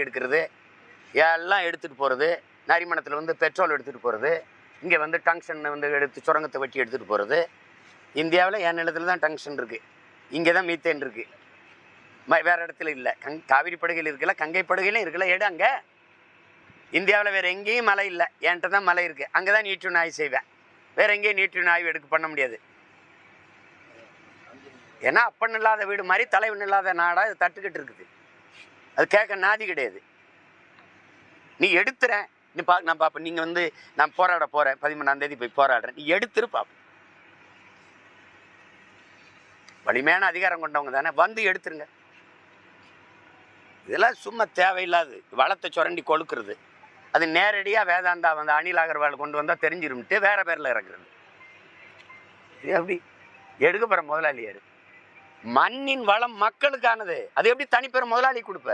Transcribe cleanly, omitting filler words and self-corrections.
எடுக்கிறது, எல்லாம் எடுத்துகிட்டு போகிறது. நரிமணத்தில் வந்து பெட்ரோல் எடுத்துகிட்டு போகிறது, இங்கே வந்து டங்ஷன் வந்து எடுத்து சுரங்கத்தை வெட்டி எடுத்துகிட்டு போகிறது. இந்தியாவில் என் நிலத்தில் தான் டங்ஷன் இருக்குது, இங்கே தான் மீத்தேன் இருக்குது, வேறு இடத்துல இல்லை. காவிரி படுகையில் இருக்குல்ல, கங்கை படுகையிலும் இருக்குல்ல, எடு அங்கே. இந்தியாவில் வேறு எங்கேயும் மலை இல்லை, என்கிட்ட தான் மலை இருக்குது. அங்கே தான் நீட்டு ஆய்வு செய்வேன், வேறு எங்கேயும் நீட்டு ஆய்வு பண்ண முடியாது. ஏன்னா அப்பன் இல்லாத வீடு மாதிரி தலைவன் இல்லாத நாடாக இது தட்டுக்கிட்டு இருக்குது. அது கேட்க நாதி கிடையாது. நீ எடுத்துறேன், நீ நான் பார்ப்பேன். நீங்கள் வந்து நான் போராட போகிறேன், 13ஆம் தேதி போய் போராடுறேன், நீ எடுத்துரு பார்ப்பேன். வலிமையான அதிகாரம் கொண்டவங்க தானே, வந்து எடுத்துருங்க. இதெல்லாம் சும்மா தேவையில்லாது வளத்தை சுரண்டி கொழுக்கிறது. அது நேரடியாக வேதாந்தா வந்து அனில் அகர்வால் கொண்டு வந்தால் தெரிஞ்சிரும்ட்டு வேற பேரில் இறக்குறது. இது எப்படி எடுக்க போகிற முதலாளியார்? மண்ணின் வளம் மக்களுக்கானது, அது எப்படி தனிப்பெரும் முதலாளி கொடுப்ப?